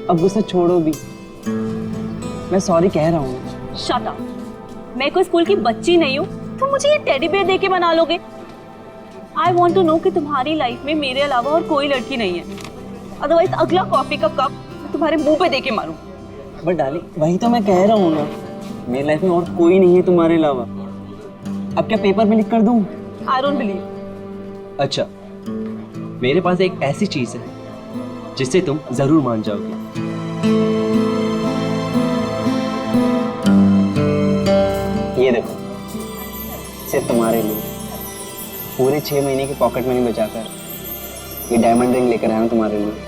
अब गुस्सा छोड़ो भी, मैं सॉरी कह रहा हूँ। Shut up. मैं कोई स्कूल की बच्ची नहीं हूँ तो मुझे ये टेडी बेयर देके मना लोगे? आई वॉन्ट टू नो कि तुम्हारी लाइफ में मेरे अलावा और कोई लड़की नहीं है, अदरवाइज अगला कॉफी का कप मैं तुम्हारे मुंह पे देके मारूं। बट डार्लिंग वही तो मैं कह रहा हूँ ना, मेरी लाइफ में और कोई नहीं है तुम्हारे अलावा। अब क्या पेपर में लिख कर दूं? I don't believe. अच्छा, मेरे पास एक ऐसी चीज है जिससे तुम जरूर मान जाओगे। ये देखो, सिर्फ तुम्हारे लिए पूरे 6 महीने की पॉकेट मनी बचाकर ये डायमंड रिंग लेकर आया हूं तुम्हारे लिए।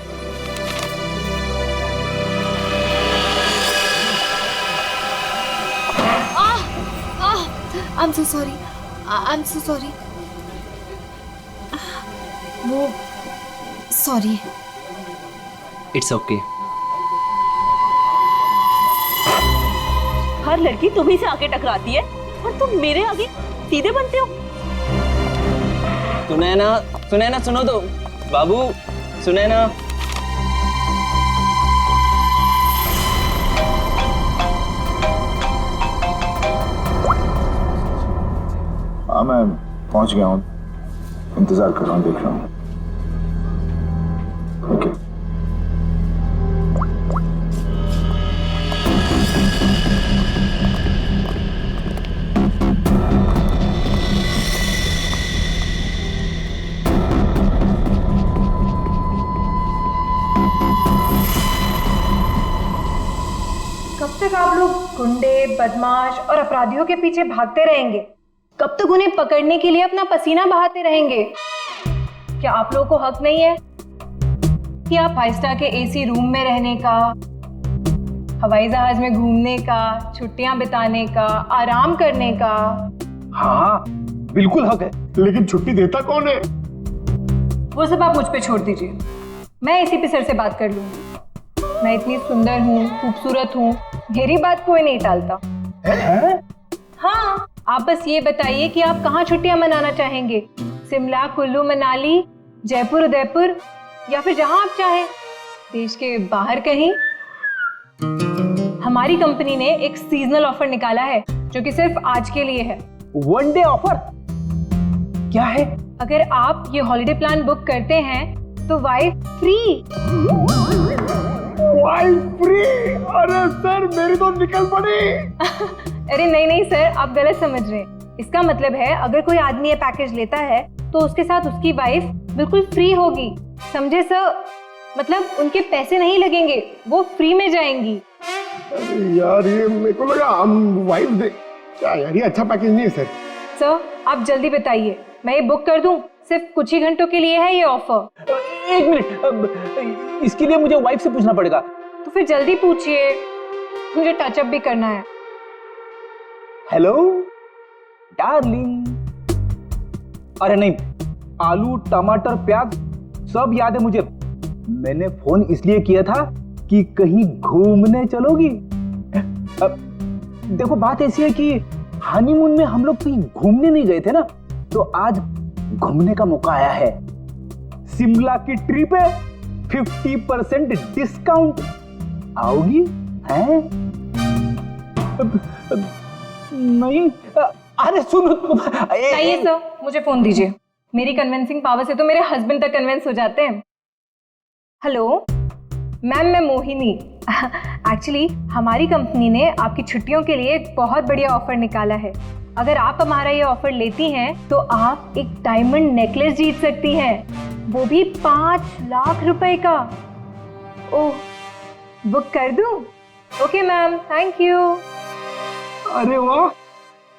I'm so sorry. I'm so sorry. वो sorry. It's okay. हर लड़की तुम्ही से आके टकराती है और तुम मेरे आगे सीधे बनते हो। सुनैना, सुनैना सुनो तो, बाबू सुनैना। हाँ मैं पहुंच गया हूँ, इंतजार कर रहा हूँ, देख रहा हूँ। ओके। कब तक आप लोग गुंडे, बदमाश और अपराधियों के पीछे भागते रहेंगे? कब तक उन्हें पकड़ने के लिए अपना पसीना बहाते रहेंगे? क्या आप लोगों को हक नहीं है कि आप 5 स्टार के एसी रूम में रहने का, हवाई जहाज में घूमने का, छुट्टियां बिताने का, आराम करने का? हाँ बिल्कुल हक है, लेकिन छुट्टी देता कौन है? वो सब आप मुझ पे छोड़ दीजिए, मैं एसीपी सर से बात कर लूंगी। मैं इतनी सुंदर हूँ, खूबसूरत हूँ, मेरी बात कोई नहीं टालता। हाँ, आप बस ये बताइए कि आप कहाँ छुट्टियां मनाना चाहेंगे? शिमला, कुल्लू, मनाली, जयपुर, उदयपुर, या फिर जहां आप चाहें, देश के बाहर कहीं। हमारी कंपनी ने एक सीजनल ऑफर निकाला है जो कि सिर्फ आज के लिए है। वन डे ऑफर क्या है? अगर आप ये हॉलिडे प्लान बुक करते हैं तो वाइफ फ्री। Wife free? अरे सर मेरी तो निकल पड़ी। अरे नहीं नहीं सर, आप गलत समझ रहे हैं। इसका मतलब है अगर कोई आदमी ये पैकेज लेता है तो उसके साथ उसकी वाइफ बिल्कुल फ्री होगी, समझे सर? मतलब उनके पैसे नहीं लगेंगे, वो फ्री में जाएंगी। यार ये मेरे को लगा हम वाइफ दे क्या यार, ये अच्छा पैकेज नहीं है सर। सर आप जल्दी बताइए, मैं ये बुक कर दूं? सिर्फ कुछ ही घंटों के लिए है ये ऑफर। एक मिनट, इसके लिए मुझे वाइफ से पूछना पड़ेगा। तो फिर जल्दी पूछिए, मुझे टचअप भी करना है। Hello darling. अरे नहीं, आलू, टमाटर, प्याज सब याद है मुझे। मैंने फोन इसलिए किया था कि कहीं घूमने चलोगी। अब देखो बात ऐसी है कि हनीमून में हम लोग कहीं घूमने नहीं गए थे ना, तो आज घूमने का मौका आया है। शिमला की ट्रिप है, 50% डिस्काउंट। आओगी? हैं? नहीं, अरे सुनो। चाहिए सर, मुझे फोन दीजिए। मेरी कन्विंसिंग पावर से तो मेरे हस्बैंड तक कन्विंस हो जाते हैं। हेलो मैम, मैं मोहिनी। एक्चुअली हमारी कंपनी ने आपकी छुट्टियों के लिए एक बहुत बढ़िया ऑफर निकाला है। अगर आप हमारा ये ऑफर लेती हैं तो आप एक डायमंड नेकलेस जीत सकती हैं, वो भी 5 लाख रुपए का। ओह, बुक कर दूं? Okay ma'am, thank you. अरे वाह,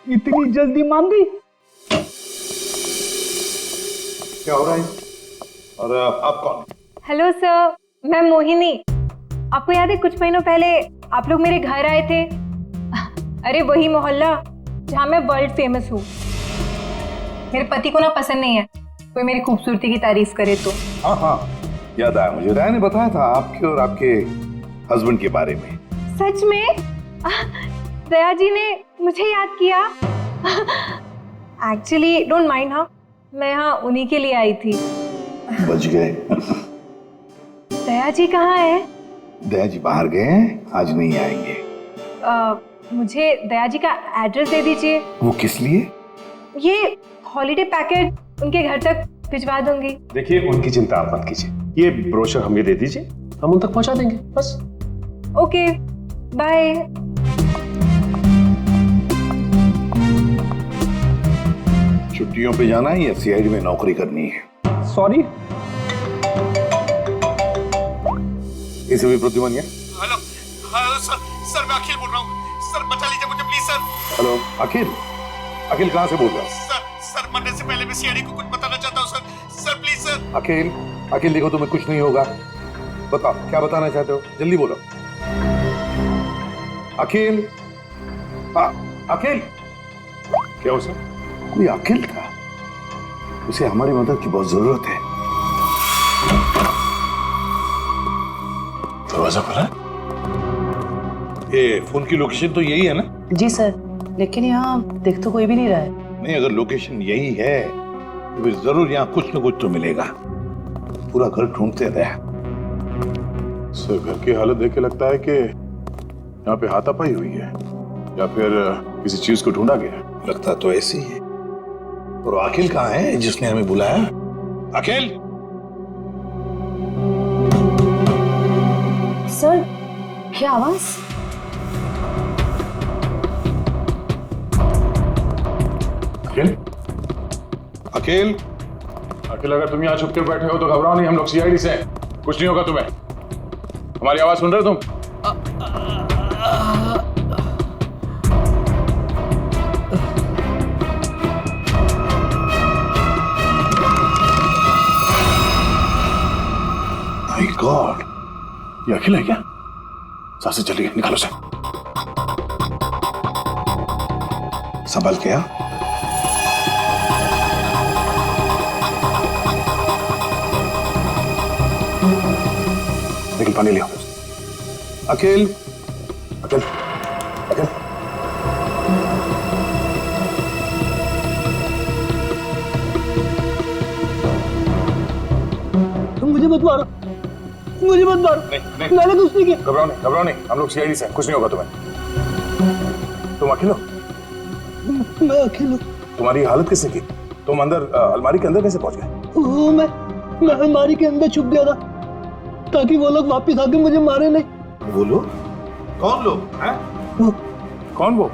इतनी जल्दी मान गई। क्या हो रहा है? और आप कौन? हेलो सर, मैं मोहिनी। आपको याद है कुछ महीनों पहले आप लोग मेरे घर आए थे? अरे वही मोहल्ला जहाँ मैं वर्ल्ड फेमस हूँ। मेरे पति को ना पसंद नहीं है कोई मेरी खूबसूरती की तारीफ करे तो। हाँ हाँ याद आया मुझे, राय ने बताया था आपके और आपके हस्बैंड के बारे में। सच में? दया जी ने मुझे याद किया। एक्चुअली डोंट माइंड, हाँ मैं यहाँ उन्हीं के लिए आई थी। बच गए। दया जी कहाँ है? दया जी बाहर गए हैं, आज नहीं आएंगे। मुझे दया जी का एड्रेस दे दीजिए। वो किस लिए? ये हॉलीडे पैकेट उनके घर तक भिजवा दूंगी। देखिए उनकी चिंता आप मत कीजिए, ये ब्रोशर हमें दे दीजिए, हम उन तक पहुंचा देंगे बस। Okay bye. छुट्टियों पे जाना है या सीआईडी में नौकरी करनी है? सॉरी। इसे भी प्रद्युमन है। हेलो हेलो सर मैं अखिल बोल रहा हूँ सर, बचा लीजिए मुझे प्लीज सर। हेलो अखिल, अखिल कहाँ से बोल रहा है? सर मरने से पहले मैं सीआईडी को कुछ बताना चाहता हूँ सर प्लीज सर। अखिल, अखिल देखो तुम्हें कुछ नहीं होगा, बताओ क्या बताना चाहते हो, जल्दी बोलो। अखिल, अखिल। क्या हो सर? कोई अखिल था, उसे हमारी मदद की बहुत जरूरत है। दरवाजा खुला? ये फोन की लोकेशन तो यही है ना? जी सर, लेकिन यहाँ देख तो कोई भी नहीं रहा है। नहीं, अगर लोकेशन यही है तो फिर जरूर यहाँ कुछ न कुछ तो मिलेगा। पूरा घर ढूंढते रहे। सर घर की हालत देख के लगता है कि यहाँ पे हाथापाई हुई है या फिर किसी चीज को ढूंढा गया है। लगता तो ऐसे ही है। और अखिल कहाँ है जिसने हमें बुलाया? अखिल! सर क्या आवाज? अखिल? अखिल! अखिल अगर तुम यहाँ छुप के बैठे हो तो घबराओ नहीं, हम लोग सीआईडी से हैं, कुछ नहीं होगा तुम्हें। हमारी आवाज सुन रहे हो तुम? माय गॉड, ये अखिल है क्या? सांसें चली गई, निकालो से। संभल के आ। निकल, पानी लिया। अखिल, अखिल, अखिल। मुझे मत मारो, मुझे मत मारो। नहीं, मैंने कुछ नहीं किया। घबराओ नहीं, हम लोग सीआईडी से हैं, कुछ नहीं होगा तुम्हें। तुम अखिल हो? मैं अखिल हूँ। तुम्हारी हालत किसने की? तुम अंदर अलमारी के अंदर कैसे पहुंच गए? वो मैं अलमारी के अंदर छुप गया था ताकि वो लोग वापस आके मुझे मारे नहीं। वो लोग? कौन लोग? हैं? वो कौन वो?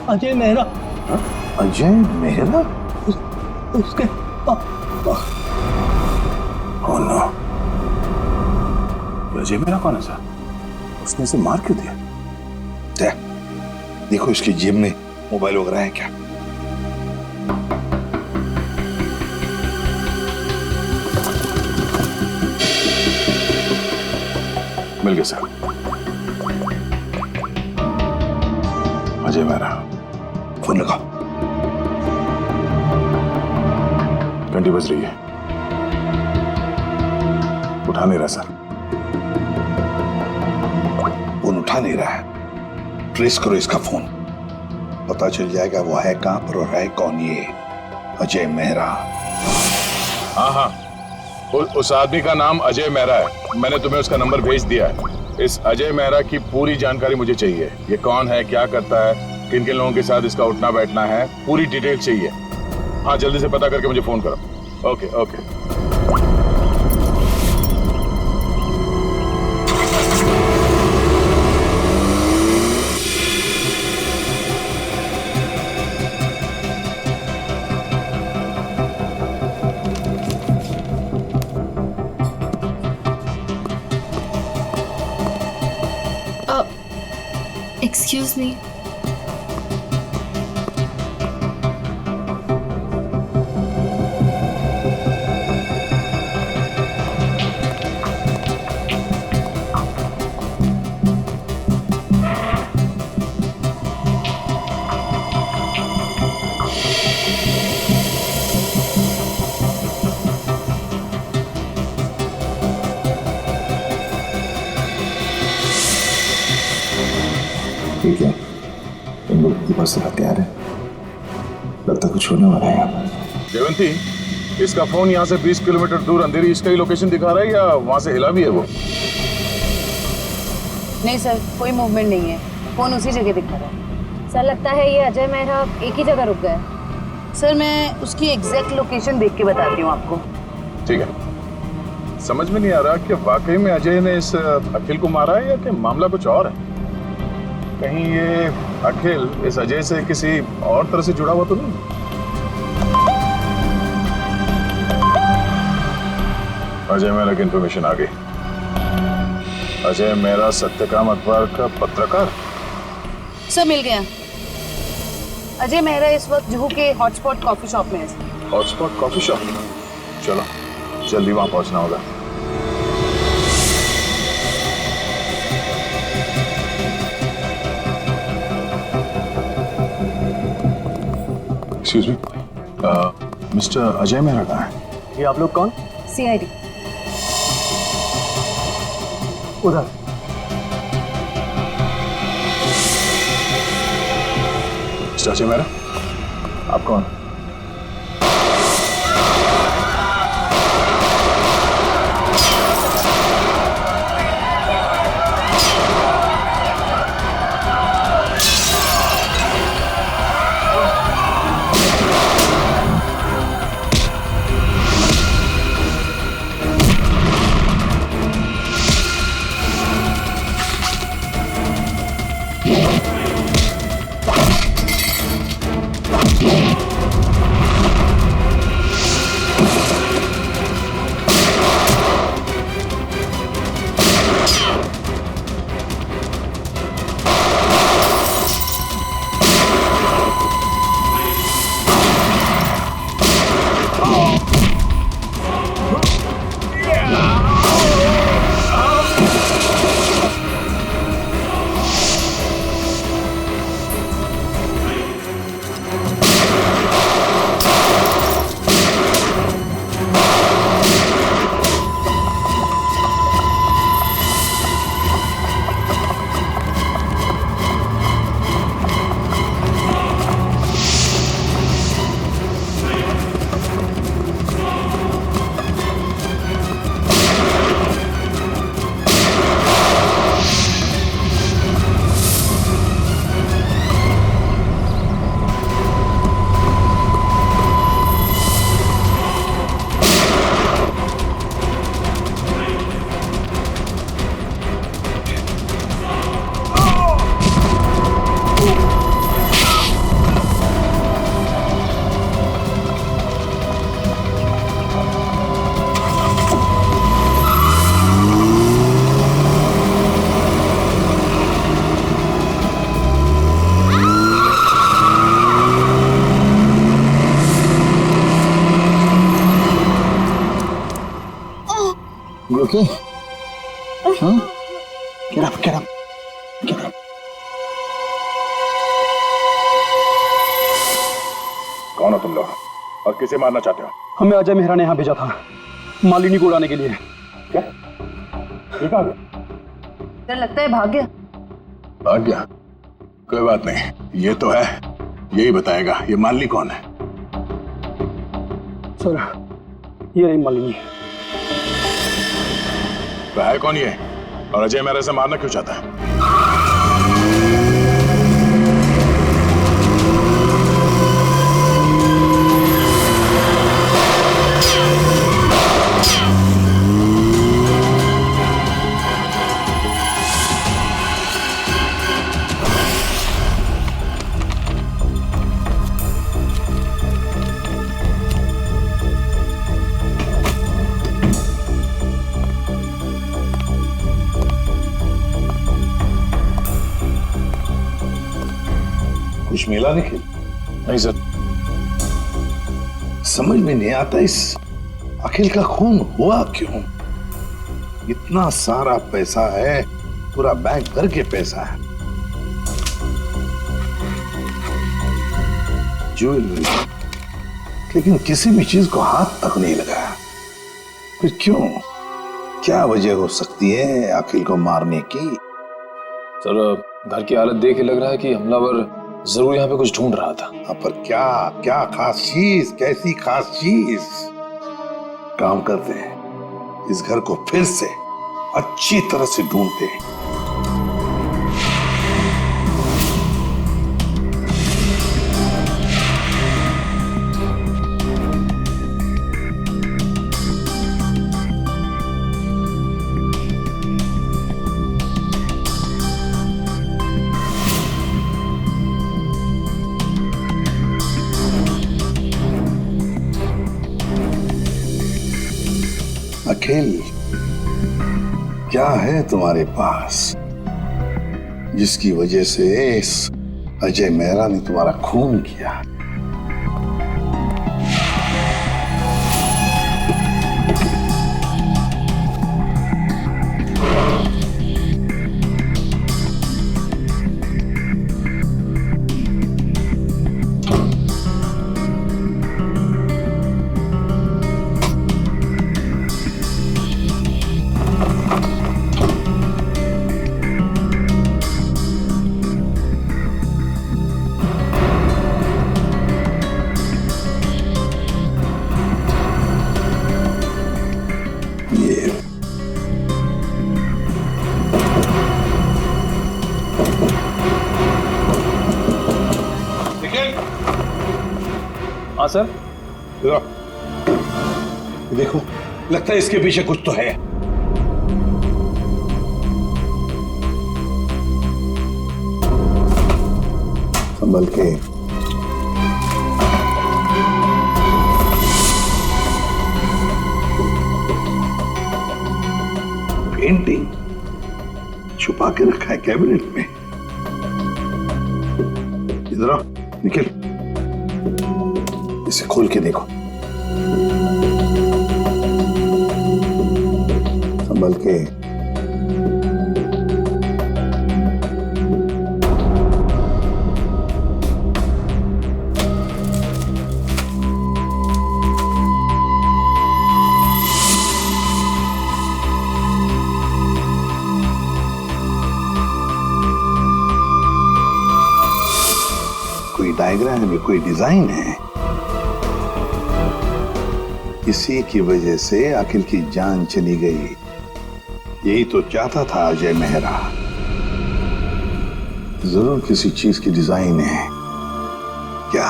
अजय मेहरा। अजय मेहरा? उसके Oh no. अजय मेरा कौन है सर? उसने इसे मार क्यों दिया? देखो इसकी जेब में मोबाइल वगैरह है क्या? मिल गया सर। अजय मेरा। फोन लगाओ। घंटी बज रही है, उठा नहीं रहा सर। फोन उठा नहीं रहा है, ट्रेस करो इसका फोन, पता चल जाएगा वो है कहां पर और है कौन ये अजय मेहरा। हाँ, उस आदमी का नाम अजय मेहरा है, मैंने तुम्हें उसका नंबर भेज दिया है। इस अजय मेहरा की पूरी जानकारी मुझे चाहिए, ये कौन है, क्या करता है, किन किन लोगों के साथ इसका उठना बैठना है, पूरी डिटेल चाहिए। हाँ, जल्दी से पता करके मुझे फोन करो। Okay okay. Excuse me. ठीक है, तुम लोग की बस तैयार है, लगता कुछ होने वाला है यहाँ पर। देवंती, इसका फोन यहाँ से 20 किलोमीटर दूर अंधेरी इसका ही लोकेशन दिखा रहा है या वहां से हिला भी है वो? नहीं सर, कोई मूवमेंट नहीं है, फोन उसी जगह दिखा रहा है। सर लगता है ये अजय मेहरा एक ही जगह रुक गए। सर मैं उसकी एग्जैक्ट लोकेशन देख के बताती हूँ आपको। ठीक है, समझ में नहीं आ रहा कि वाकई में अजय ने इस अखिल को मारा है या कि मामला कुछ और है। कहीं ये अखिल इस अजय से किसी और तरह से जुड़ा हुआ तो नहीं? अजय मेहरा की इंफॉर्मेशन आ गई। अजय मेहरा सत्यकाम अखबार का पत्रकार। सर मिल गया। अजय मेहरा इस वक्त जुहू के हॉटस्पॉट कॉफी शॉप में है। Hotspot coffee shop? चलो जल्दी वहां पहुंचना होगा। Excuse me, mister Ajay Mehra कहाँ है? ये आप लोग कौन? सीआईडी। उधर। मिस्टर अजय मेहरा, आप कौन? Okay. Huh? Get up, get up, get up. कौन हो तुम लोग और किसे मारना चाहते हो? हमें अजय मेहरा ने यहाँ भेजा था मालिनी को उड़ाने के लिए। क्या? ये कहाँ गया? सर लगता है भाग गया। भाग गया? कोई बात नहीं, ये तो है, यही बताएगा ये मालिनी कौन है। सर ये रही मालिनी। तो है कौन ये और अजय मेहरा से मारना क्यों चाहता है? कुछ मिला निखिल? नहीं सर। समझ में नहीं आता इस अखिल का खून हुआ क्यों? इतना सारा पैसा है, पूरा बैंक भर के पैसा है, ज्वेलरी, लेकिन किसी भी चीज को हाथ तक नहीं लगाया। फिर क्यों? क्या वजह हो सकती है अखिल को मारने की? सर घर की हालत देख के लग रहा है कि हमलावर जरूर यहाँ पे कुछ ढूंढ रहा था। पर क्या क्या खास चीज, कैसी खास चीज? काम करते हैं, इस घर को फिर से अच्छी तरह से ढूंढते हैं। अखिल, क्या है तुम्हारे पास जिसकी वजह से इस अजय मेहरा ने तुम्हारा खून किया? हाँ सर। देखो, लगता है इसके पीछे कुछ तो है। संभल के। पेंटिंग छुपा के रखा है कैबिनेट में। इधर आओ निखिल, इसे खोल के देखो। संभल के। कोई डायग्राम है, कोई डिजाइन है। इसी की वजह से अखिल की जान चली गई। यही तो चाहता था अजय मेहरा। जरूर किसी चीज की डिजाइन है। क्या?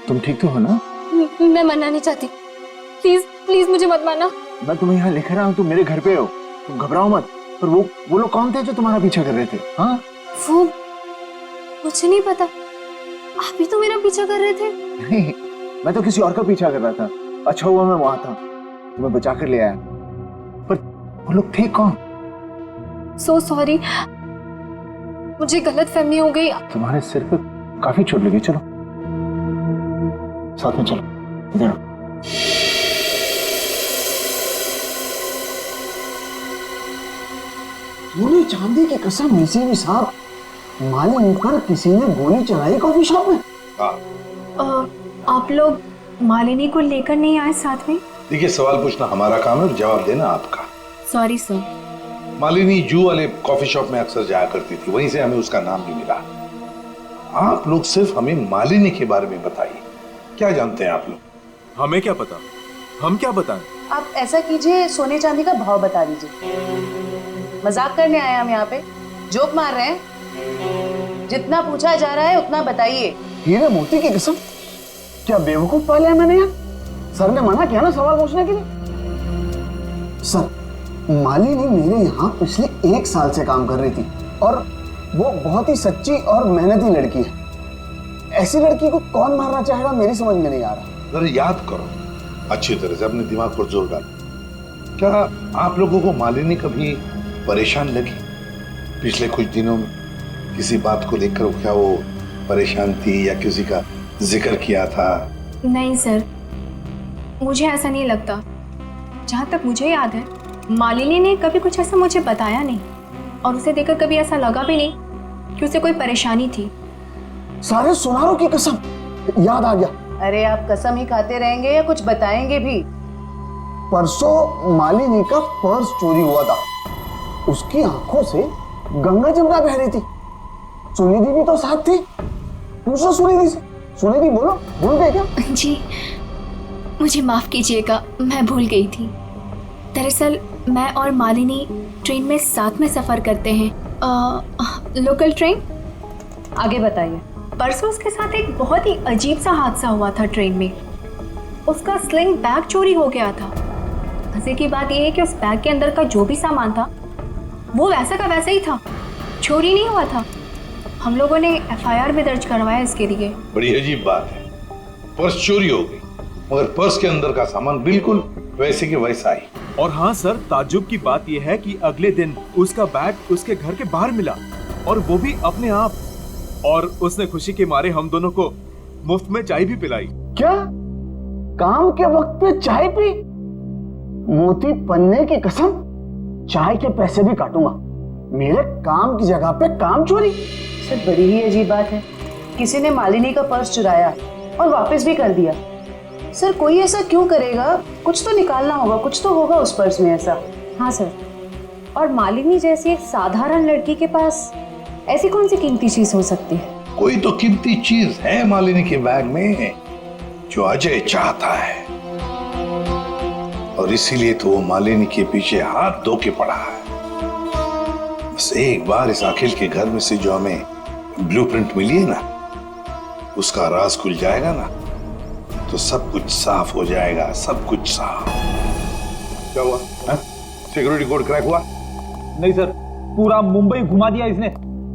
तुम ठीक तो हो ना? मैं मरना नहीं चाहती, प्लीज प्लीज मुझे मत मारना। मैं तुम्हें यहाँ लिख रहा हूँ, तुम मेरे घर पे हो, तुम घबराओ मत। पर वो लोग कौन थे जो तुम्हारा पीछा कर रहे थे? हाँ, वो मुझे नहीं पता। आप ही तो मेरा पीछा कर रहे थे। नहीं, मैं तो किसी और का पीछा कर रहा था। अच्छा हुआ मैं वहां था, तुम्हें बचा कर ले आया। पर वो लोग थे कौन? सो सॉरी, मुझे गलत फहमी हो गई। तुम्हारे सिर पे काफी चोट लगी। चलो साथ में चलो। इधर तूने चांदी की कसम नसीब साहब, मालिक पर किसी ने गोली चलाई कॉफी शॉप में? आप लोग मालिनी को लेकर नहीं आए साथ में? देखिए, सवाल पूछना हमारा काम है और जवाब देना आपका। Sorry sir. मालिनी जू वाले कॉफी शॉप में अक्सर जाया करती थी, वहीं से हमें उसका नाम भी मिला। आप लोग सिर्फ हमें मालिनी के बारे में बताइए, क्या जानते हैं आप लोग? हमें क्या पता, हम क्या बताएं? आप ऐसा कीजिए, सोने चांदी का भाव बता दीजिए। मजाक करने आए हम यहाँ पे, जोक मार रहे हैं। जितना पूछा जा रहा है उतना बताइए। हीरे मोती की कसम, क्या बेवकूफ पाला है मैंने यार? सर ने मना किया ना सवाल पूछने के लिए। सर, मालिनी मेरे यहाँ पिछले 1 साल से काम कर रही थी और वो बहुत ही सच्ची और मेहनती लड़की है। ऐसी लड़की को कौन मारना चाहेगा, मेरी समझ में नहीं आ रहा। जरा याद करो अच्छी तरह से, अपने दिमाग पर जोर डालो। क्या आप लोगों को मालिनी कभी परेशान लगी पिछले कुछ दिनों में? किसी बात को लेकर क्या वो परेशान थी या किसी का जिक्र किया था? नहीं सर, मुझे ऐसा नहीं लगता। जहाँ तक मुझे याद है, मालिनी ने कभी कुछ ऐसा मुझे बताया नहीं और उसे देखकर कभी ऐसा लगा भी नहीं कि उसे कोई परेशानी थी। सारे सुनारों की कसम, याद आ गया। अरे आप कसम ही खाते रहेंगे या कुछ बताएंगे भी? परसों मालिनी का पर्स चोरी हुआ था। उसकी आंखों से गंगा जमुना बह रही थी। सुनिधि भी तो साथ थी। पूछो सुनिधि से। सुनिधि बोलो, भूल गए क्या? जी मुझे माफ कीजिएगा, मैं भूल गई थी। दरअसल मैं और मालिनी ट्रेन में साथ में सफर करते हैं, लोकल ट्रेन। आगे बताइए। परसों उसके साथ एक बहुत ही अजीब सा हादसा हुआ था ट्रेन में। उसका स्लिंग बैग चोरी हो गया था। मजे की बात यह है कि उस बैग के अंदर का जो भी सामान था वो वैसा का वैसा ही था, चोरी नहीं हुआ था। हम लोगों ने FIR भी दर्ज करवाया इसके लिए। बड़ी अजीब बात है, पर्स चोरी हो गई मगर पर्स के अंदर का सामान बिल्कुल वैसे के वैसा ही। और हाँ सर, ताज्जुब की बात यह है कि अगले दिन उसका बैग उसके घर के बाहर मिला और वो भी अपने आप। और उसने खुशी के मारे हम दोनों को मुफ्त में चाय भी पिलाई। क्या? काम के वक्त पे चाय पी? मोती पन्ने की कसम, चाय के पैसे भी काटूंगा। मेरे काम की जगह पे काम चोरी। सर बड़ी ही अजीब बात है, किसी ने मालिनी का पर्स चुराया और वापस भी कर दिया। सर कोई ऐसा क्यों करेगा? कुछ तो निकालना होगा, कुछ तो होगा उस पर्स में ऐसा। हाँ सर, और मालिनी जैसी एक साधारण लड़की के पास ऐसी कौन सी कीमती चीज हो सकती है? कोई तो कीमती चीज है मालिनी के बैग में जो अजय चाहता है और इसीलिए तो वो मालिनी के पीछे हाथ धो के पड़ा है। बस एक बार इस अखिल के घर में से जो हमें ब्लूप्रिंट मिली है ना, उसका राज खुल जाएगा ना तो सब कुछ साफ हो जाएगा, सब कुछ साफ। क्या हुआ? सिक्योरिटी कोड क्रैक हुआ? नहीं सर, पूरा मुंबई घुमा दिया इसने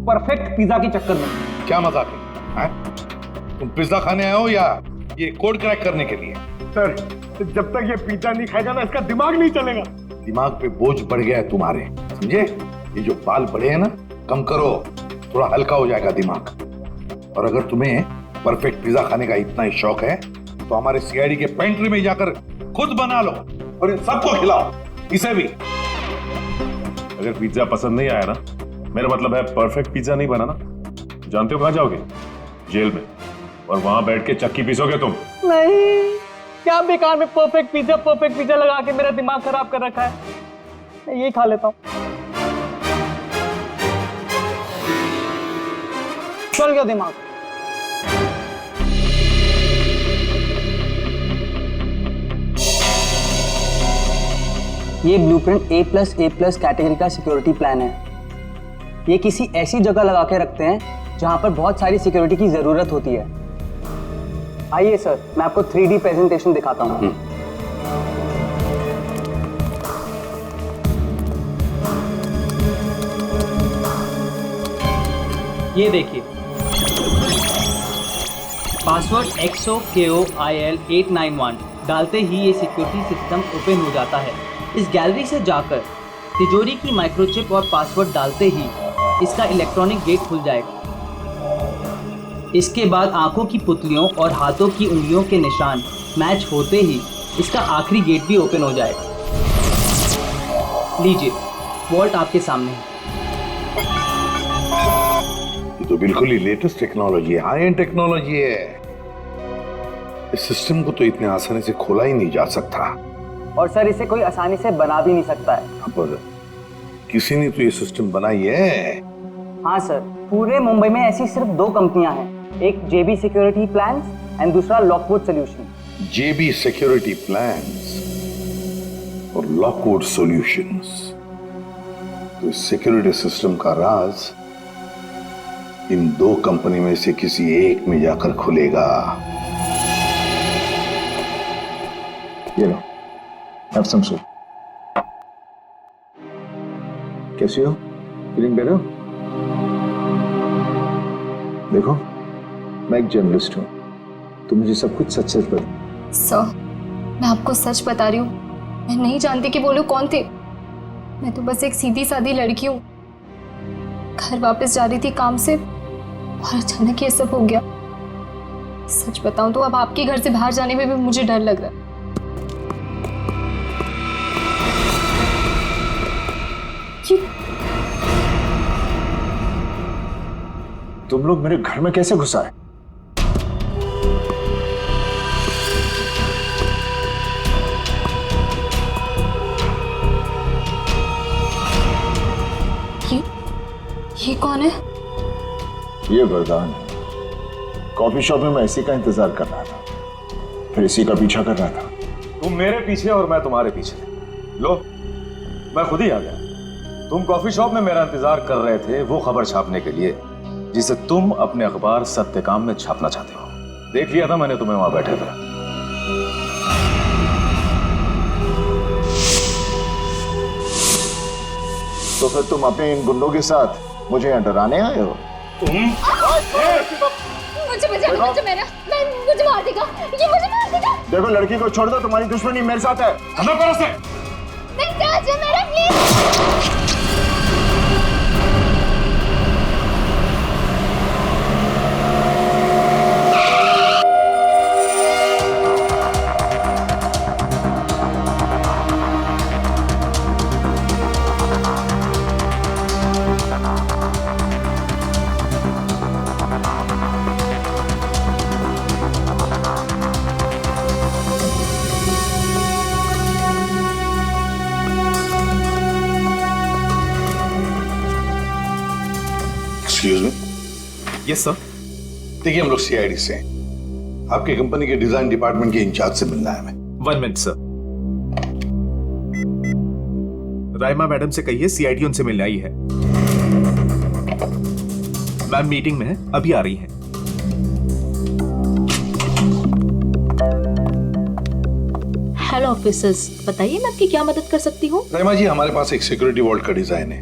परफेक्ट पिज्जा के चक्कर में। क्या मजाक है? तुम पिज्जा खाने आए हो या ये कोड क्रैक करने के लिए? सर जब तक ये पिज्जा नहीं खाएगा ना इसका दिमाग नहीं चलेगा। दिमाग पे बोझ बढ़ गया है तुम्हारे, समझे? ये जो बाल बढ़े हैं ना, कम करो, थोड़ा हल्का हो जाएगा दिमाग। और अगर तुम्हें परफेक्ट पिज्जा खाने का इतना ही शौक है तो हमारे CID के पेंट्री में जाकर खुद बना लो और इन सबको खिलाओ, इसे भी। अगर पिज्जा पसंद नहीं आया ना, मेरा मतलब है परफेक्ट पिज्जा नहीं बना ना, जानते हो कहां जाओगे? जेल में। और वहां बैठ के चक्की पीसोगे तुम। नहीं, क्या बेकार में परफेक्ट पिज्जा लगा के मेरा दिमाग खराब कर रखा है। मैं यही खा लेता हूँ। चल गया दिमाग। ये ब्लूप्रिंट A+A+ कैटेगरी का सिक्योरिटी प्लान है। ये किसी ऐसी जगह लगा के रखते हैं जहां पर बहुत सारी सिक्योरिटी की जरूरत होती है। आइए सर, मैं आपको 3D प्रेजेंटेशन दिखाता हूं। ये देखिए, पासवर्ड XOKOIL891 डालते ही ये सिक्योरिटी सिस्टम ओपन हो जाता है। इस गैलरी से जाकर तिजोरी की माइक्रोचिप और पासवर्ड डालते ही इसका इलेक्ट्रॉनिक गेट खुल जाएगा। इसके बाद आंखों की पुतलियों और हाथों की उंगलियों के निशान मैच होते ही इसका आखिरी गेट भी ओपन हो जाएगा। लीजिए, वॉल्ट आपके सामने है। ये तो बिल्कुल ही लेटेस्ट टेक्नोलॉजी है, हाई एंड टेक्नोलॉजी है। इस सिस्टम को तो इतने आसानी से खोला ही नहीं जा सकता। और सर, इसे कोई आसानी से बना भी नहीं सकता है। पर किसी ने तो ये सिस्टम बनाई है। हाँ सर, पूरे मुंबई में ऐसी सिर्फ 2 कंपनियां हैं, एक JB सिक्योरिटी प्लान्स एंड दूसरा Lockwood solution. JB security plans और लॉकवुड सॉल्यूशंस। तो इस सिक्योरिटी सिस्टम का राज इन 2 कंपनी में से किसी एक में जाकर खुलेगा। ये लो, have some soup. कैसी हो? Feeling better? देखो, मैं एक जर्नलिस्ट हूँ, तो मुझे सब कुछ सच सच बता। सर, मैं आपको सच बता रही हूँ, मैं नहीं जानती कि वो लोग कौन थे। मैं तो बस एक सीधी सादी लड़की हूँ। घर वापस जा रही थी काम से और अचानक ये सब हो गया। सच बताऊं तो अब आपके घर से बाहर जाने में भी मुझे डर लग रहा है। तुम लोग मेरे घर में कैसे घुस आए? ये कौन है? ये वरदान है। कॉफी शॉप में मैं इसी का इंतजार कर रहा था, फिर इसी का पीछा कर रहा था। तुम मेरे पीछे और मैं तुम्हारे पीछे। लो, मैं खुद ही आ गया। तुम कॉफी शॉप में मेरा इंतजार कर रहे थे वो खबर छापने के लिए जिसे तुम अपने अखबार सत्यकाम में छापना चाहते हो। देख लिया था मैंने तुम्हें वहां बैठे थे। तो फिर तुम अपने इन गुंडों के साथ मुझे यहाँ डराने आए हो? मुझे मार देगा, ये मुझे मार देगा। देखो, लड़की को छोड़ दो, तुम्हारी दुश्मनी मेरे साथ है। खत्म करो उसे। नहीं राज, मेरा please. Excuse me. Yes sir. देखिए, हम लोग सीआईडी से हैं। आपकी कंपनी के डिजाइन डिपार्टमेंट के इंचार्ज से मिलना है हमें। 1 मिनट सर। राइमा मैडम से कहिए सीआईडी उनसे मिलने आई है। मैम मीटिंग में है, अभी आ रही है। हेलो ऑफिसर्स, बताइए मैं आपकी क्या मदद कर सकती हूँ? राइमा जी, हमारे पास एक सिक्योरिटी वॉल्ट का डिजाइन है।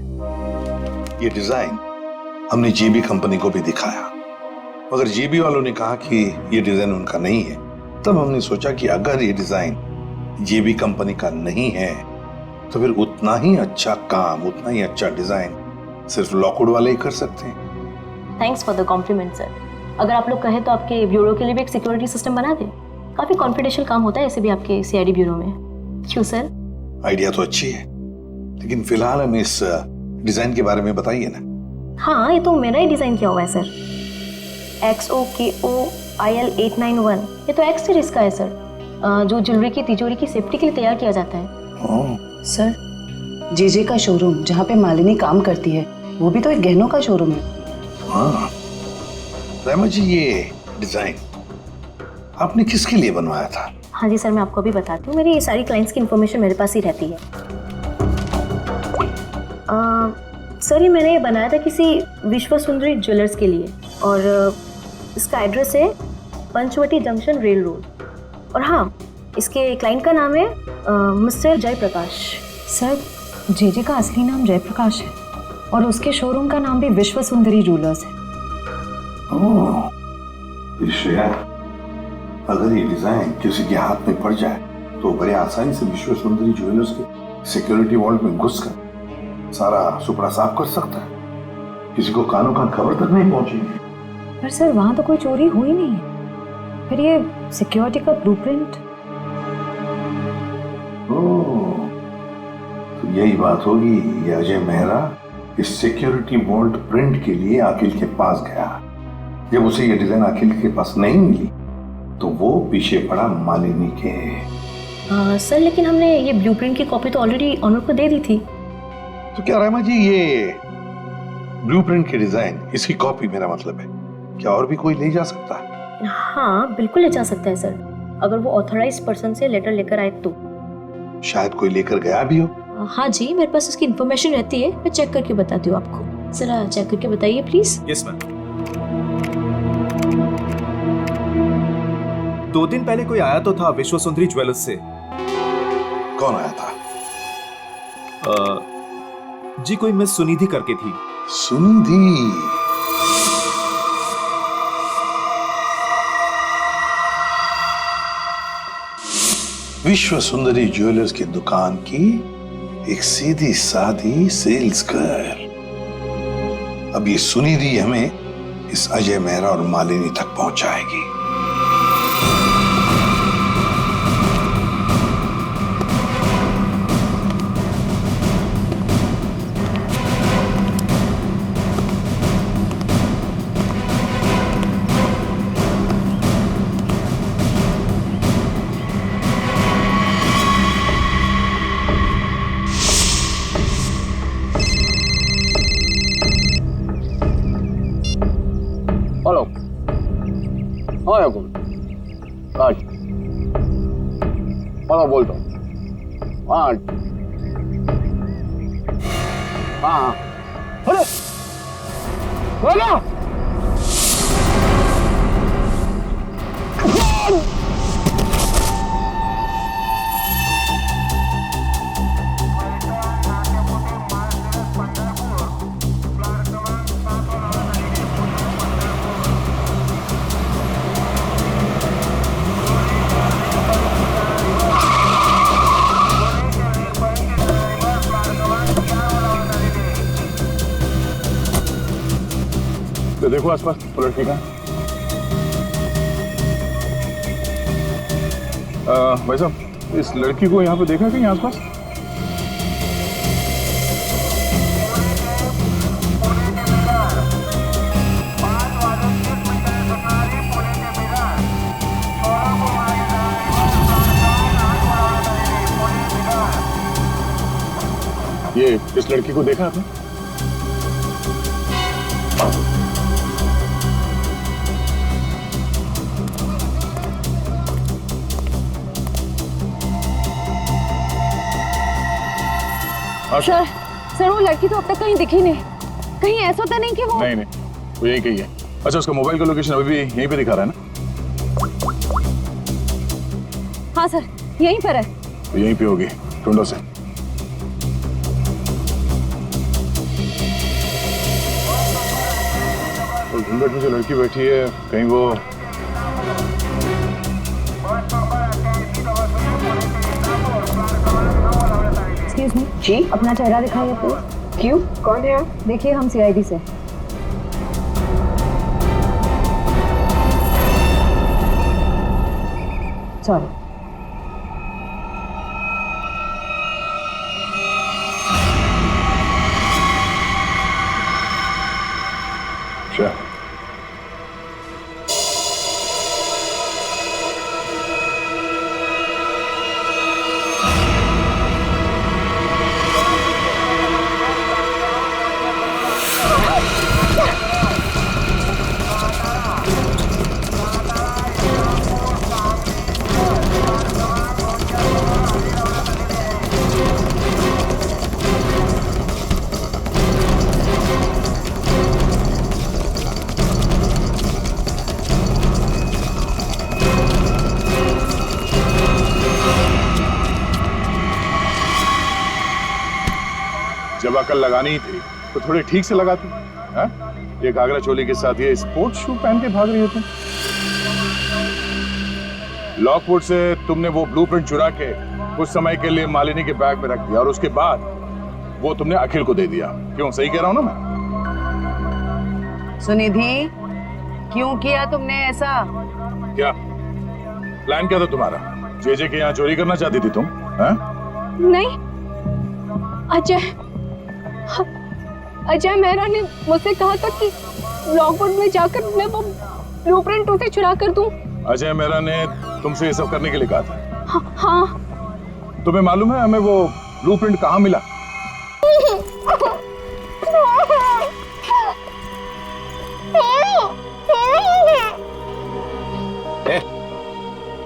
ये डिजाइन हमने जेबी कंपनी को भी दिखाया, मगर जेबी वालों ने कहा कि ये डिजाइन उनका नहीं है। तब हमने सोचा कि अगर ये डिजाइन जेबी कंपनी का नहीं है तो फिर उतना ही अच्छा काम, उतना ही अच्छा डिजाइन सिर्फ लॉकवुड वाले ही कर सकते हैं। Thanks for the compliment sir. अगर आप लोग कहें तो आपके ब्यूरो के लिए भी एक सिक्योरिटी सिस्टम बना दे। काफी कॉन्फिडेंशियल काम होता है ऐसे भी आपके सीआईडी ब्यूरो में। क्यों सर? आइडिया तो अच्छी है, लेकिन फिलहाल हमें इस डिजाइन के बारे में बताइए ना। हाँ, ये तो मेरा ही डिजाइन किया हुआ है सर। XOKOIL891, ये तो एक्स सीरीज का है सर, जो ज्वेलरी की तिजोरी की सेफ्टी के लिए तैयार किया जाता है। सर, जेजे का शोरूम जहाँ पे मालिनी काम करती है वो भी तो एक गहनों का शोरूम है। हाँ राइमा जी, ये डिजाइन आपने किसके लिए बनवाया था? हाँ जी सर, मैं आपको अभी बताती हूँ। मेरी सारी क्लाइंट्स की इन्फॉर्मेशन मेरे पास ही रहती है। सर, ये मैंने बनाया था किसी विश्व सुंदरी ज्वेलर्स के लिए, और इसका एड्रेस है पंचवटी जंक्शन रेल रोड। और हाँ, इसके क्लाइंट का नाम है मिस्टर जयप्रकाश। सर, जेजे का असली नाम जयप्रकाश है और उसके शोरूम का नाम भी विश्व सुंदरी ज्वेलर्स है। ओह, श्रेया, अगर ये डिजाइन किसी के हाथ में पड़ जाए तो बड़े आसानी से विश्व सुंदरी ज्वेलर्स के सिक्योरिटी वॉल्ट में घुसकर सारा सुपड़ा साफ कर सकता है। किसी को कानों कान खबर तक नहीं पहुंचेगी। पर सर, वहां तो कोई चोरी हुई नहीं है। फिर ये सिक्योरिटी का ब्लूप्रिंट। ओह, तो यही बात होगी। ये अजय मेहरा इस सिक्योरिटी वॉल्ट प्रिंट के लिए अखिल के पास गया। जब उसे ये डिजाइन अखिल के पास नहीं मिली तो वो पीछे पड़ा मालिनी के। सर, लेकिन हमने ये ब्लूप्रिंट की कॉपी तो ऑलरेडी ऑनर को दे दी थी। तो क्या रामा जी, ये ब्लूप्रिंट की डिजाइन, इसकी कॉपी मेरा मतलब है, क्या और भी कोई ले जा सकता है? हाँ, बिल्कुल ले जा सकता है सर, अगर वो ऑथराइज्ड पर्सन से लेटर लेकर आए तो। शायद कोई लेकर गया भी हो। हाँ जी, मेरे पास उसकी इन्फॉर्मेशन रहती है, मैं चेक करके बताती हूँ आपको। जरा चेक करके बताइए प्लीज। Yes ma'am. 2 दिन पहले कोई आया तो था विश्व सुंदरी ज्वेलर्स से। कौन आया था? जी, कोई मिस सुनिधि करके थी। सुनिधि? विश्व सुंदरी ज्वेलर्स की दुकान की एक सीधी सादी सेल्स गर्ल। अब ये सुनिधि हमें इस अजय मेहरा और मालिनी तक पहुंचाएगी। आठ और बोलता हूँ 8 हाँ अरे बोलो तो देखो आसपास वो लड़की का भाई साहब इस लड़की को यहाँ पे देखा कहीं आसपास? ये इस लड़की को देखा आपने? सर वो लड़की तो अब तक कहीं दिखी नहीं। कहीं ऐसा तो नहीं कि वो नहीं वो यही कही है। अच्छा उसका मोबाइल का लोकेशन अभी भी यहीं पे दिखा रहा है ना? हाँ सर यहीं पर है। तो यहीं पे होगी, ढूंढो से। और घूंघट में जो लड़की बैठी है कहीं वो एक्सक्यूज मी जी, अपना चेहरा दिखाइए प्लीज। क्यों, कौन है आप? देखिए हम CID से। सॉरी। जब अकल लगानी ही थी तो थोड़ी ठीक से लगाती। ये घाघरा चोली के साथ ये स्पोर्ट्स शू पहन के भाग रही हो तुम। लॉकवुड से तुमने वो ब्लूप्रिंट चुरा के कुछ समय के लिए मालिनी के बैग में रख दिया और उसके बाद वो तुमने अखिल को दे दिया। क्यों, सही कह रहा हूं ना मैं? सुनिधि, क्यों किया तुमने ऐसा? क्या प्लान क्या था तुम्हारा? जेजे के यहाँ चोरी करना चाहती थी तुम? नहीं, अजय मेहरा ने मुझसे कहा था कि लॉकवुड में जाकर मैं वो ब्लूप्रिंट उसे चुरा कर दूं। अजय मेहरा ने तुमसे ये सब करने के लिए कहा था? हाँ। तुम्हें मालूम है हमें वो ब्लूप्रिंट कहाँ मिला?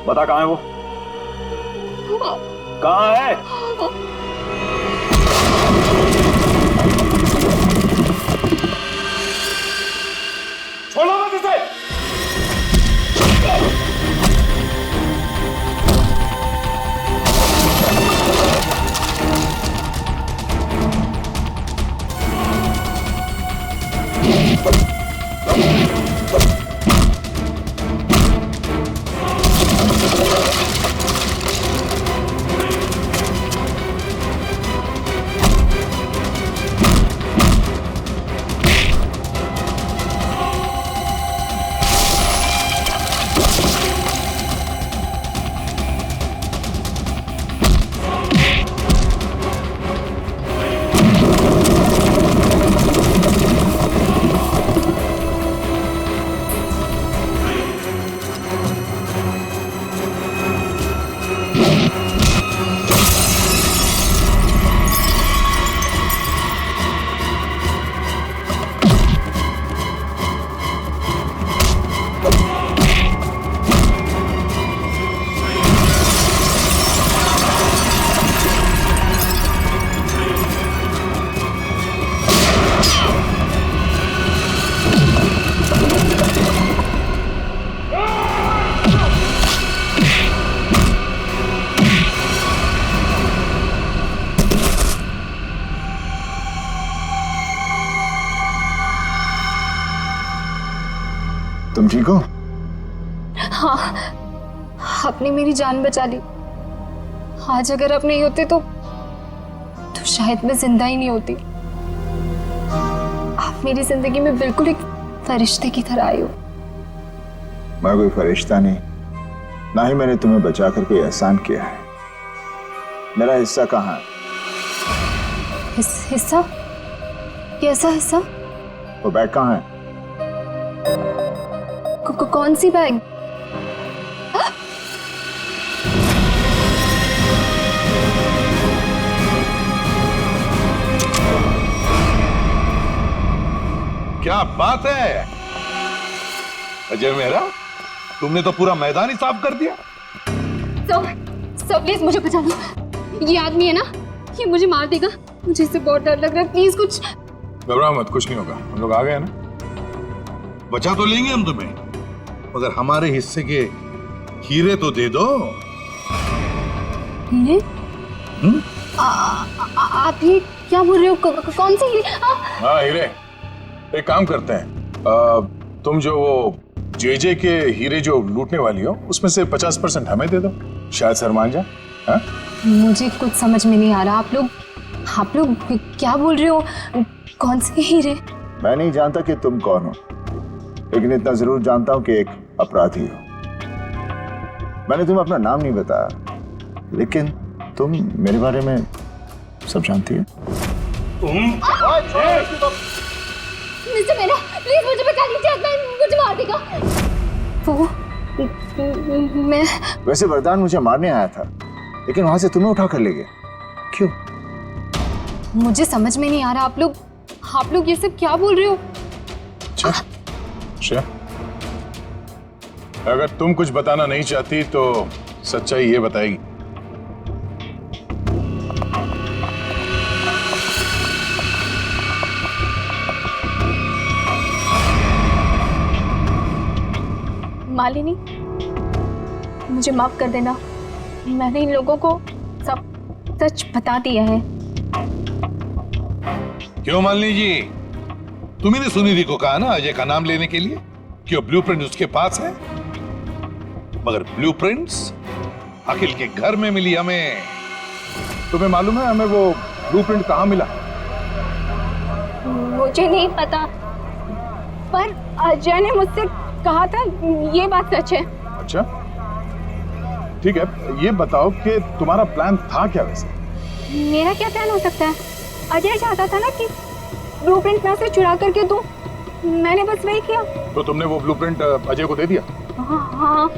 बता कहाँ है वो? कहाँ है? छोड़ो मत इसे! ठीक हो? हाँ, आपने मेरी जान बचा ली। आज अगर आप नहीं होते तो शायद मैं जिंदा ही नहीं होती। आप मेरी जिंदगी में बिल्कुल एक फरिश्ते की तरह आई हो। मैं कोई फरिश्ता नहीं, ना ही मैंने तुम्हें बचाकर कोई एहसान किया है। मेरा हिस्सा कहाँ है? हिस्सा? कैसा हिस्सा? वो बैग कहाँ है? कौन सी बैग? क्या बात है अजय मेहरा, तुमने तो पूरा मैदान ही साफ कर दिया। सब प्लीज मुझे बचा लो। ये आदमी है ना, ये मुझे मार देगा। मुझे इससे बहुत डर लग रहा है। प्लीज कुछ। घबराओ मत, कुछ नहीं होगा। हम लोग आ गए ना। बचा तो लेंगे हम तुम्हें, मगर हमारे हिस्से के हीरे तो दे दो। हीरे? आप ये क्या बोल रहे हो? कौन से हीरे? हाँ हीरे। एक काम करते हैं, तुम जो वो जेजे के हीरे जो लूटने वाली हो उसमें से 50% हमें दे दो, शायद सर मान जाए। हाँ? मुझे कुछ समझ में नहीं आ रहा। आप लोग क्या बोल रहे हो? कौन से हीरे? मैं नहीं जानता कि तुम कौन हो, लेकिन इतना जरूर जानता हूं कि एक अपराधी हो। मैंने तुम्हें अपना नाम नहीं बताया, लेकिन तुम मेरे बारे में सब जानती हो। मिस्टर मेरा, प्लीज मुझे बचा लीजिए, मुझे मार देगा वो। मैं वैसे वरदान मुझे मारने आया था, लेकिन वहां से तुम्हें उठा कर ले गया। क्यों? मुझे समझ में नहीं आ रहा। आप लोग ये सब क्या बोल रहे हो? अच्छा, अगर तुम कुछ बताना नहीं चाहती तो सच्चाई ये बताएगी। मालिनी, मुझे माफ कर देना। मैंने इन लोगों को सब सच बता दिया है। क्यों मालिनी जी, तुम्ही ने सुनिधि को कहा ना अजय का नाम लेने के लिए कि वो ब्लूप्रिंट उसके पास है, मगर ब्लूप्रिंट्स अखिल के घर में मिली हमें। तुम्हें मालूम है हमें वो ब्लूप्रिंट कहाँ मिला? मुझे नहीं पता, पर अजय ने मुझसे कहा था। ये बात सच है। अच्छा ठीक है, ये बताओ कि तुम्हारा प्लान था क्या वैसे? मेरा क्या प्लान हो सकता है? अजय चाहता था ना कि ब्लूप्रिंट मैं उसे चुरा करके दूं। मैंने बस वही किया। तो तुमने वो ब्लूप्रिंट अजय को दे दिया? हाँ,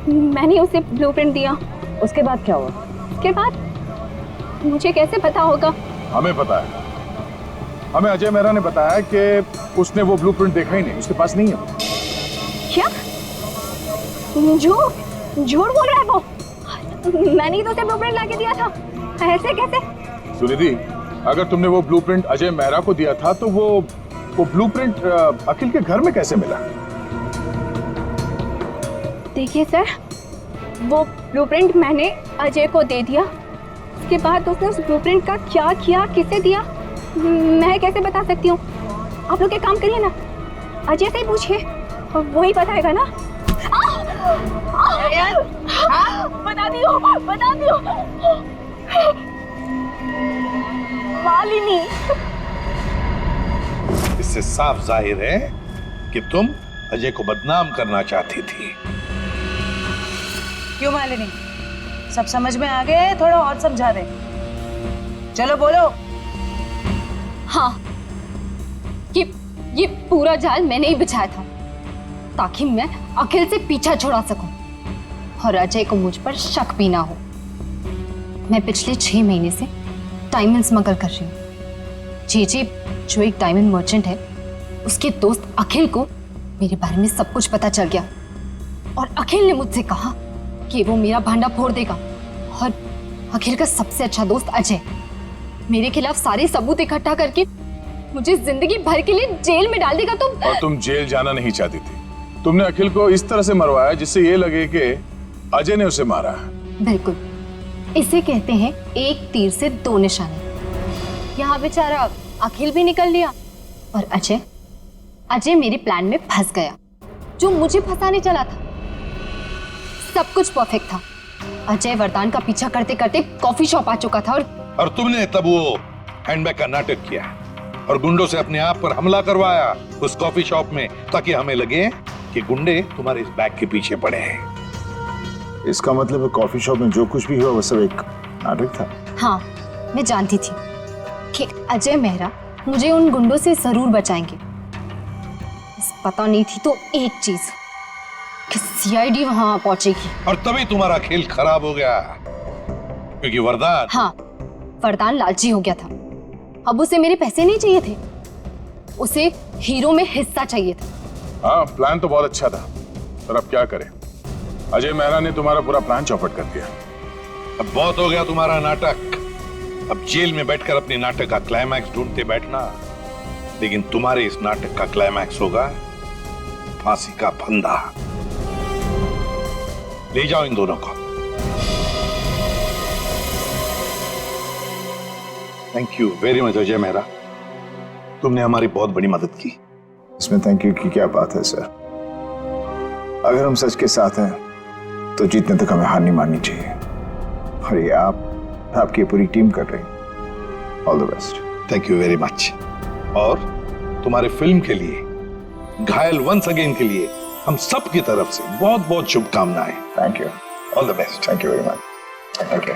मैंने उसे ब्लूप्रिंट दिया। उसके बाद क्या हुआ? उसके बाद मुझे कैसे पता होगा? हमें पता है। हमें अजय मेहरा ने बताया कि उसने वो ब्लूप्रिंट देखा ही नहीं, उसके पास नहीं है। क्या? झूठ बोल रहा है वो। मैंने ही तो उसे ब्लूप्रिंट लाके दिया था। ऐसे कैसे? सुनिधि, अगर तुमने वो ब्लूप्रिंट अजय मेहरा को दिया था तो वो ब्लूप्रिंट अखिल के घर में कैसे मिला? देखिए सर, वो ब्लूप्रिंट मैंने अजय को दे दिया। उसके बाद उसने उस ब्लूप्रिंट का क्या किया, किसे दिया, मैं कैसे बता सकती हूँ? आप लोग एक काम करिए ना, अजय से ही पूछिए, वो ही बताएगा ना। बता दियो मालिनी। इससे साफ जाहिर है कि तुम अजय को बदनाम करना चाहती थी। क्यों मालिनी, सब समझ में आ गए? थोड़ा और समझा दे। चलो बोलो। हाँ, ये पूरा जाल मैंने ही बिछाया था ताकि मैं अखिल से पीछा छुड़ा सकूं और अजय को मुझ पर शक भी ना हो। मैं पिछले 6 महीने से डायमंड स्मगल कर रही हूँ। जेजे जो एक डायमंड मर्चेंट है, उसके दोस्त अखिल को मेरे बारे में सब कुछ पता चल गया और अखिल ने मुझसे कहा कि वो मेरा भांडा फोड़ देगा और अखिल का सबसे अच्छा दोस्त अजय मेरे खिलाफ सारे सबूत इकट्ठा करके मुझे जिंदगी भर के लिए जेल में डाल देगा। और तुम जेल जाना नहीं चाहती थी। तुमने अखिल को इस तरह से मरवाया जिससे ये लगे कि अजय ने उसे मारा है। बिल्कुल, इसे कहते हैं एक तीर से 2 निशाने। यहाँ बेचारा अखिल भी निकल लिया और अजय मेरे प्लान में फंस गया। जो मुझे फंसाने चला था। सब कुछ परफेक्ट था। अजय वरदान का पीछा करते करते कॉफी शॉप आ चुका था और तुमने तब वो हैंडबैग का नाटक किया और गुंडों से अपने आप पर हमला करवाया उस कॉफी शॉप में, ताकि हमें लगे कि गुंडे तुम्हारे इस बैग के पीछे पड़े हैं। इसका मतलब कॉफी शॉप में जो कुछ भी हुआ वो सब एक नाटक था। हाँ, मैं जानती थी कि अजय मेहरा मुझे उन गुंडों से जरूर बचाएंगे। बस पता नहीं थी तो एक चीज कि सीआईडी वहां पहुंचेगी। और तभी तुम्हारा खेल खराब हो गया, क्योंकि वरदान, हाँ, वरदान लालची हो गया था। अब उसे मेरे पैसे नहीं चाहिए थे, उसे हीरो में हिस्सा चाहिए था। हाँ, प्लान तो बहुत अच्छा था, पर अब क्या करें? अजय मेहरा ने तुम्हारा पूरा प्लान चौपट कर दिया। अब बहुत हो गया तुम्हारा नाटक। अब जेल में बैठकर अपने नाटक का क्लाइमैक्स ढूंढते बैठना, लेकिन तुम्हारे इस नाटक का क्लाइमैक्स होगा फांसी का फंदा। ले जाओ इन दोनों को। Thank you very much Ajay Mehra, तुमने हमारी बहुत बड़ी मदद की। इसमें थैंक यू की क्या बात है सर? अगर हम सच के साथ हैं तो जीतने तक हमें हार नहीं माननी चाहिए। और ये आपकी पूरी टीम कर रही है। All the best. Thank you very much. और तुम्हारे फिल्म के लिए, घायल वंस अगेन के लिए हम सब की तरफ से बहुत बहुत शुभकामनाएं। Thank you. All the best. Thank you very much. Thank you.